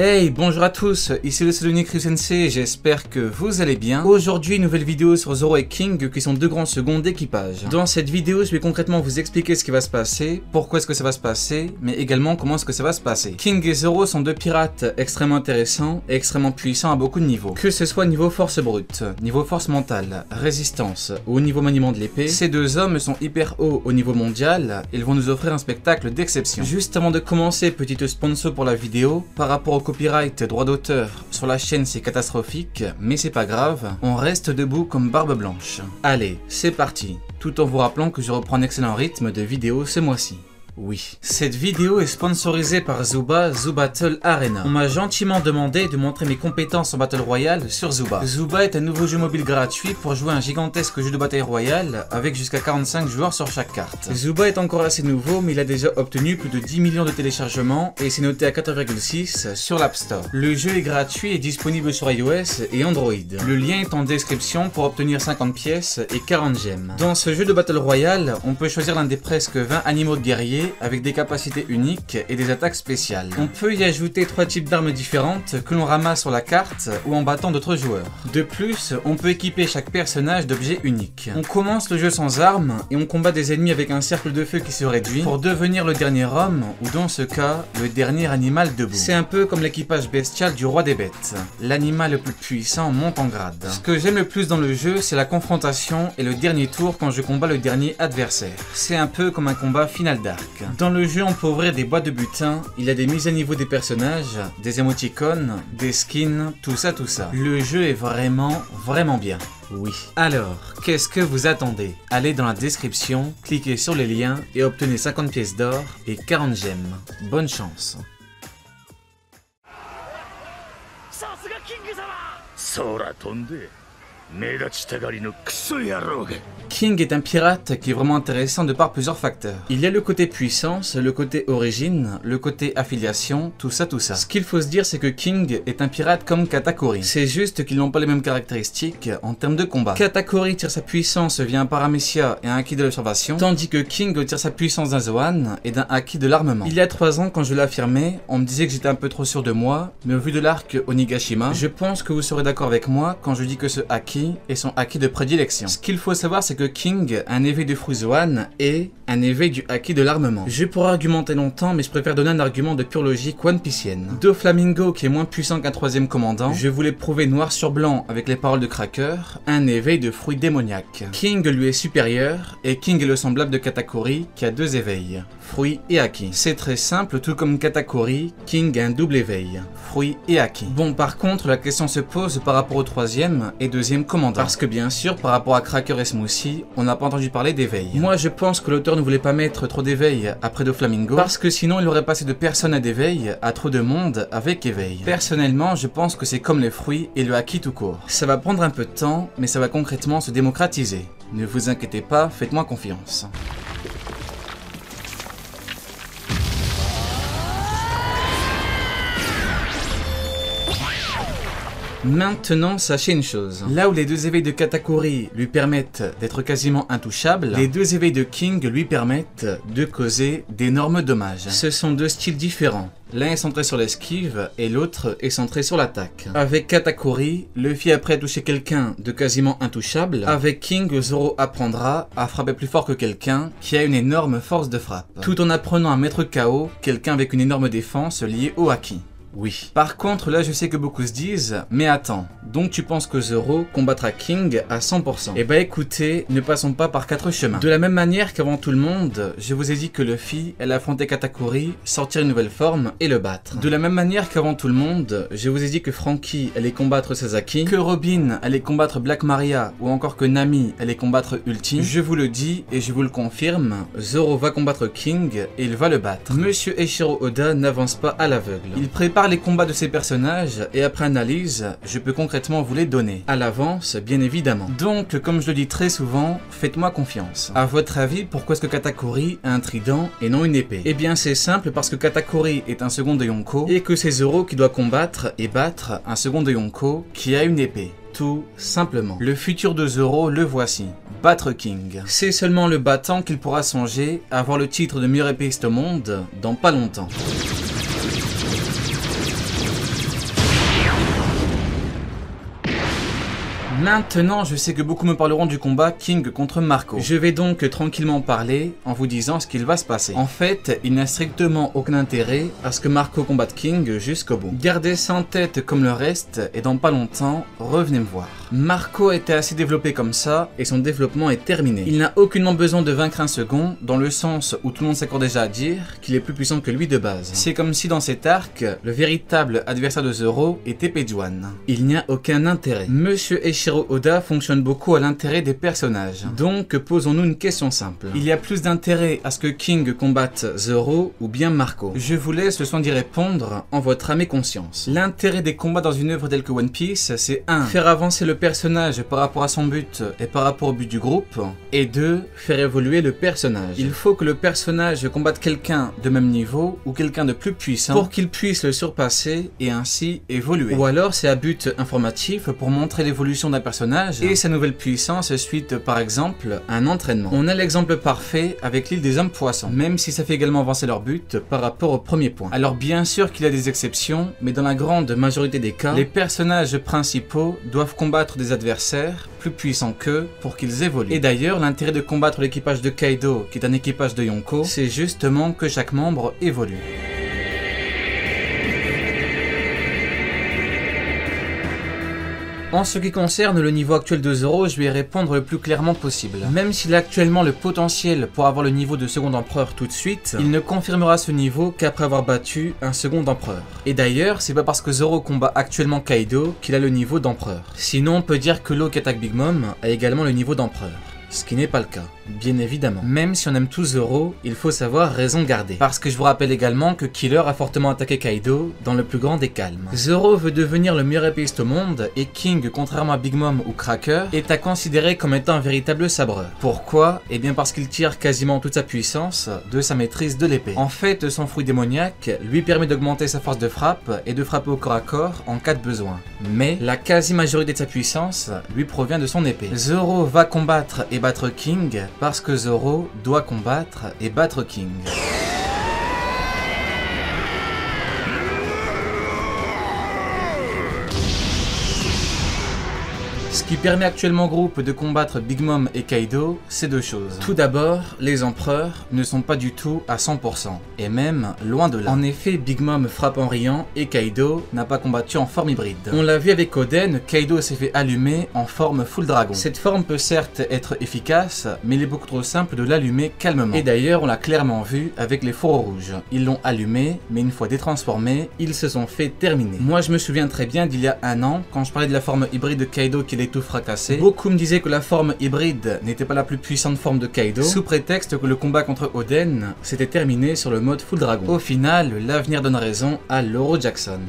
Hey, bonjour à tous, ici le Sonic Ryu-sensei, j'espère que vous allez bien. Aujourd'hui, une nouvelle vidéo sur Zoro et King qui sont deux grands seconds d'équipage. Dans cette vidéo, je vais concrètement vous expliquer ce qui va se passer, pourquoi est-ce que ça va se passer, mais également comment est-ce que ça va se passer. King et Zoro sont deux pirates extrêmement intéressants et extrêmement puissants à beaucoup de niveaux. Que ce soit niveau force brute, niveau force mentale, résistance ou au niveau maniement de l'épée, ces deux hommes sont hyper hauts au niveau mondial, ils vont nous offrir un spectacle d'exception. Juste avant de commencer, petite sponsor pour la vidéo, par rapport au copyright, droit d'auteur, sur la chaîne c'est catastrophique, mais c'est pas grave, on reste debout comme barbe blanche. Allez, c'est parti, tout en vous rappelant que je reprends un excellent rythme de vidéo ce mois-ci. Oui. Cette vidéo est sponsorisée par Zuba, Zubattle Arena. On m'a gentiment demandé de montrer mes compétences en Battle Royale sur Zuba. Zuba est un nouveau jeu mobile gratuit pour jouer un gigantesque jeu de bataille royale avec jusqu'à 45 joueurs sur chaque carte. Zuba est encore assez nouveau mais il a déjà obtenu plus de 10 millions de téléchargements et c'est noté à 4,6 sur l'App Store. Le jeu est gratuit et disponible sur iOS et Android. Le lien est en description pour obtenir 50 pièces et 40 gemmes. Dans ce jeu de Battle Royale, on peut choisir l'un des presque 20 animaux de guerriers avec des capacités uniques et des attaques spéciales. On peut y ajouter 3 types d'armes différentes que l'on ramasse sur la carte ou en battant d'autres joueurs. De plus, on peut équiper chaque personnage d'objets uniques. On commence le jeu sans armes et on combat des ennemis avec un cercle de feu qui se réduit pour devenir le dernier homme ou dans ce cas, le dernier animal debout. C'est un peu comme l'équipage bestial du roi des bêtes. L'animal le plus puissant monte en grade. Ce que j'aime le plus dans le jeu, c'est la confrontation et le dernier tour quand je combats le dernier adversaire. C'est un peu comme un combat final d'arc. Dans le jeu, on peut ouvrir des boîtes de butin, il y a des mises à niveau des personnages, des émoticônes, des skins, tout ça. Le jeu est vraiment bien. Oui. Alors, qu'est-ce que vous attendez? Allez dans la description, cliquez sur les liens et obtenez 50 pièces d'or et 40 gemmes. Bonne chance. King est un pirate qui est vraiment intéressant de par plusieurs facteurs. Il y a le côté puissance, le côté origine, le côté affiliation, tout ça. Ce qu'il faut se dire, c'est que King est un pirate comme Katakuri. C'est juste qu'ils n'ont pas les mêmes caractéristiques en termes de combat. Katakuri tire sa puissance via un paramécia et un acquis de l'observation, tandis que King tire sa puissance d'un Zoan et d'un acquis de l'armement. Il y a 3 ans, quand je l'affirmais, on me disait que j'étais un peu trop sûr de moi, mais au vu de l'arc Onigashima, je pense que vous serez d'accord avec moi quand je dis que ce acquis est son acquis de prédilection. Ce qu'il faut savoir, c'est que King a un éveil de fruit Zoan et un éveil du acquis de l'armement. Je pourrais argumenter longtemps, mais je préfère donner un argument de pure logique One Piecienne. Doflamingo, qui est moins puissant qu'un 3e commandant, je voulais prouver noir sur blanc avec les paroles de Cracker, un éveil de fruit démoniaque. King lui est supérieur, et King est le semblable de Katakuri, qui a 2 éveils, fruit et acquis. C'est très simple, tout comme Katakuri, King a un double éveil, fruit et acquis. Bon, par contre, la question se pose par rapport au 3e et 2e commandant. Parce que bien sûr, par rapport à Cracker et Smoothie, on n'a pas entendu parler d'éveil. Moi, je pense que l'auteur ne voulait pas mettre trop d'éveil après Doflamingo, parce que sinon il aurait passé de personne à d'éveil à trop de monde avec éveil. Personnellement, je pense que c'est comme les fruits et le acquis tout court. Ça va prendre un peu de temps, mais ça va concrètement se démocratiser. Ne vous inquiétez pas, faites-moi confiance. Maintenant, sachez une chose. Là où les 2 éveils de Katakuri lui permettent d'être quasiment intouchable, les 2 éveils de King lui permettent de causer d'énormes dommages. Ce sont 2 styles différents. L'un est centré sur l'esquive et l'autre est centré sur l'attaque. Avec Katakuri, Luffy après toucher quelqu'un de quasiment intouchable. Avec King, Zoro apprendra à frapper plus fort que quelqu'un qui a une énorme force de frappe, tout en apprenant à mettre KO quelqu'un avec une énorme défense liée au Haki. Oui. Par contre, là je sais que beaucoup se disent, mais attends, donc tu penses que Zoro combattra King à 100%? Eh bah écoutez, ne passons pas par 4 chemins. De la même manière qu'avant tout le monde, je vous ai dit que Luffy allait affronter Katakuri, sortir une nouvelle forme et le battre. De la même manière qu'avant tout le monde, je vous ai dit que Franky allait combattre Sasaki, que Robin allait combattre Black Maria ou encore que Nami allait combattre Ulti. Je vous le dis et je vous le confirme, Zoro va combattre King et il va le battre. Monsieur Eiichiro Oda n'avance pas à l'aveugle. Il prépare les combats de ces personnages et après analyse, je peux concrètement vous les donner. À l'avance, bien évidemment. Donc, comme je le dis très souvent, faites-moi confiance. À votre avis, pourquoi est-ce que Katakuri a un trident et non une épée? Eh bien c'est simple, parce que Katakuri est un second de Yonko et que c'est Zoro qui doit combattre et battre un second de Yonko qui a une épée. Tout simplement. Le futur de Zoro, le voici. Battre King. C'est seulement le battant qu'il pourra songer à avoir le titre de meilleur épéiste au monde dans pas longtemps. Maintenant, je sais que beaucoup me parleront du combat King contre Marco. Je vais donc tranquillement parler en vous disant ce qu'il va se passer. En fait, il n'a strictement aucun intérêt à ce que Marco combatte King jusqu'au bout. Gardez ça en tête comme le reste et dans pas longtemps, revenez me voir. Marco a été assez développé comme ça et son développement est terminé. Il n'a aucunement besoin de vaincre un second dans le sens où tout le monde s'accorde déjà à dire qu'il est plus puissant que lui de base. C'est comme si dans cet arc, le véritable adversaire de Zoro était Pejuan. Il n'y a aucun intérêt. Monsieur Eiichiro Oda fonctionne beaucoup à l'intérêt des personnages. Donc posons-nous une question simple. Il y a plus d'intérêt à ce que King combatte Zoro ou bien Marco? Je vous laisse le soin d'y répondre en votre âme et conscience. L'intérêt des combats dans une œuvre telle que One Piece, c'est 1. Faire avancer le personnage par rapport à son but et par rapport au but du groupe, et 2. Faire évoluer le personnage. Il faut que le personnage combatte quelqu'un de même niveau ou quelqu'un de plus puissant pour qu'il puisse le surpasser et ainsi évoluer. Ou alors c'est à but informatif pour montrer l'évolution d'un personnage et sa nouvelle puissance suite par exemple à un entraînement. On a l'exemple parfait avec l'île des hommes poissons, même si ça fait également avancer leur but par rapport au premier point. Alors bien sûr qu'il y a des exceptions, mais dans la grande majorité des cas, les personnages principaux doivent combattre des adversaires plus puissants qu'eux pour qu'ils évoluent. Et d'ailleurs, l'intérêt de combattre l'équipage de Kaido, qui est un équipage de Yonko, c'est justement que chaque membre évolue. En ce qui concerne le niveau actuel de Zoro, je vais y répondre le plus clairement possible. Même s'il a actuellement le potentiel pour avoir le niveau de second empereur tout de suite, il ne confirmera ce niveau qu'après avoir battu un second empereur. Et d'ailleurs, c'est pas parce que Zoro combat actuellement Kaido qu'il a le niveau d'empereur. Sinon, on peut dire que Law qui attaque Big Mom a également le niveau d'empereur. Ce qui n'est pas le cas, bien évidemment. Même si on aime tous Zoro, il faut savoir raison garder. Parce que je vous rappelle également que Killer a fortement attaqué Kaido dans le plus grand des calmes. Zoro veut devenir le meilleur épéiste au monde et King, contrairement à Big Mom ou Cracker, est à considérer comme étant un véritable sabreur. Pourquoi? Eh bien parce qu'il tire quasiment toute sa puissance de sa maîtrise de l'épée. En fait, son fruit démoniaque lui permet d'augmenter sa force de frappe et de frapper au corps à corps en cas de besoin. Mais la quasi-majorité de sa puissance lui provient de son épée. Zoro va combattre et battre King parce que Zoro doit combattre et battre King. Ce qui permet actuellement au groupe de combattre Big Mom et Kaido, c'est deux choses. Tout d'abord, les empereurs ne sont pas du tout à 100%, et même loin de là. En effet, Big Mom frappe en riant et Kaido n'a pas combattu en forme hybride. On l'a vu avec Oden, Kaido s'est fait allumer en forme full dragon. Cette forme peut certes être efficace, mais il est beaucoup trop simple de l'allumer calmement. Et d'ailleurs, on l'a clairement vu avec les fourreaux rouges. Ils l'ont allumé, mais une fois détransformé, ils se sont fait terminer. Moi, je me souviens très bien d'il y a un an, quand je parlais de la forme hybride de Kaido qui est tout fracassé. Beaucoup me disaient que la forme hybride n'était pas la plus puissante forme de Kaido, sous prétexte que le combat contre Oden s'était terminé sur le mode full dragon. Au final, l'avenir donne raison à Lauro Jackson.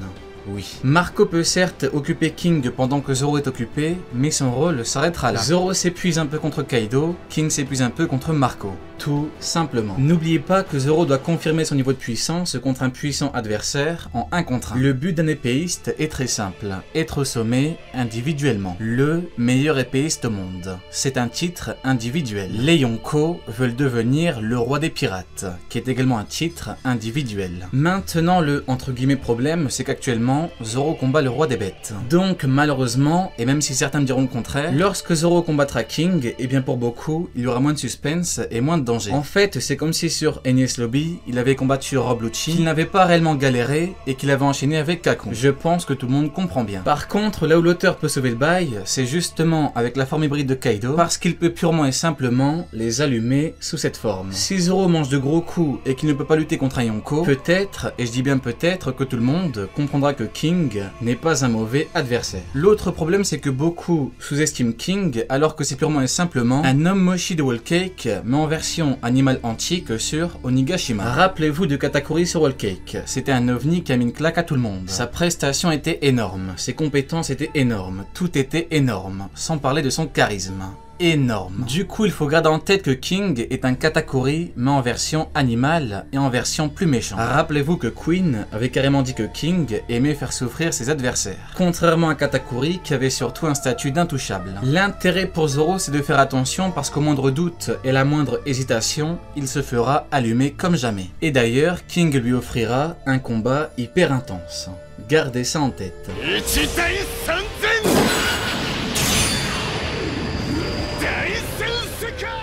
Oui. Marco peut certes occuper King pendant que Zoro est occupé, mais son rôle s'arrêtera là. Zoro s'épuise un peu contre Kaido, King s'épuise un peu contre Marco. Tout simplement. N'oubliez pas que Zoro doit confirmer son niveau de puissance contre un puissant adversaire en 1 contre 1. Le but d'un épéiste est très simple, être au sommet individuellement. Le meilleur épéiste au monde. C'est un titre individuel. Les Yonko veulent devenir le roi des pirates, qui est également un titre individuel. Maintenant, le entre guillemets problème, c'est qu'actuellement, Zoro combat le roi des bêtes. Donc malheureusement, et même si certains me diront le contraire, lorsque Zoro combattra King, et bien pour beaucoup, il y aura moins de suspense et moins de danger. En fait, c'est comme si sur Enies Lobby, il avait combattu Rob Lucci, qu'il n'avait pas réellement galéré et qu'il avait enchaîné avec Kaku. Je pense que tout le monde comprend bien. Par contre, là où l'auteur peut sauver le bail, c'est justement avec la forme hybride de Kaido, parce qu'il peut purement et simplement les allumer sous cette forme. Si Zoro mange de gros coups et qu'il ne peut pas lutter contre un Yonko, peut-être, et je dis bien peut-être, que tout le monde comprendra que King n'est pas un mauvais adversaire. L'autre problème, c'est que beaucoup sous-estiment King, alors que c'est purement et simplement un homme mochi de Whole Cake, mais en version animal antique sur Onigashima. Rappelez-vous de Katakuri sur Whole Cake, c'était un ovni qui a mis une claque à tout le monde. Sa prestation était énorme, ses compétences étaient énormes, tout était énorme, sans parler de son charisme. Énorme. Du coup, il faut garder en tête que King est un Katakuri, mais en version animale et en version plus méchant. Rappelez-vous que Queen avait carrément dit que King aimait faire souffrir ses adversaires, contrairement à Katakuri qui avait surtout un statut d'intouchable. L'intérêt pour Zoro, c'est de faire attention parce qu'au moindre doute et la moindre hésitation, il se fera allumer comme jamais. Et d'ailleurs, King lui offrira un combat hyper intense. Gardez ça en tête.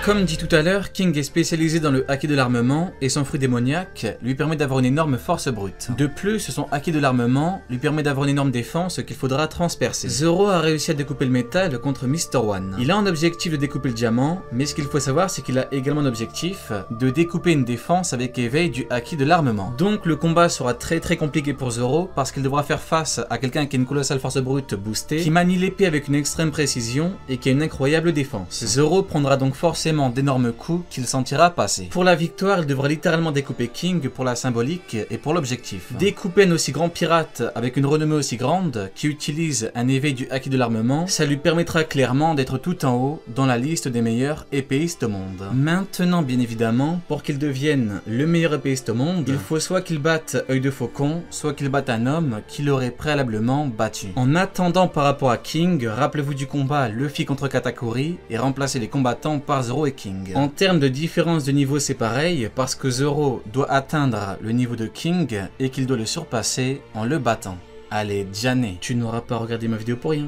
Comme dit tout à l'heure, King est spécialisé dans le haki de l'armement et son fruit démoniaque lui permet d'avoir une énorme force brute. De plus, son haki de l'armement lui permet d'avoir une énorme défense qu'il faudra transpercer. Zoro a réussi à découper le métal contre Mr. One. Il a un objectif de découper le diamant, mais ce qu'il faut savoir c'est qu'il a également un objectif de découper une défense avec éveil du haki de l'armement. Donc le combat sera très compliqué pour Zoro parce qu'il devra faire face à quelqu'un qui a une colossale force brute boostée, qui manie l'épée avec une extrême précision et qui a une incroyable défense. Zoro prendra donc forcément d'énormes coups qu'il sentira passer. Pour la victoire, il devra littéralement découper King pour la symbolique et pour l'objectif. Découper un aussi grand pirate avec une renommée aussi grande qui utilise un éveil du haki de l'armement, ça lui permettra clairement d'être tout en haut dans la liste des meilleurs épéistes au monde. Maintenant, bien évidemment, pour qu'il devienne le meilleur épéiste au monde, il faut soit qu'il batte Œil de Faucon, soit qu'il batte un homme qu'il aurait préalablement battu. En attendant, par rapport à King, rappelez-vous du combat Luffy contre Katakuri et remplacez les combattants par Zoro et King. En termes de différence de niveau, c'est pareil, parce que Zoro doit atteindre le niveau de King et qu'il doit le surpasser en le battant. Allez, Jané, tu n'auras pas regardé ma vidéo pour rien.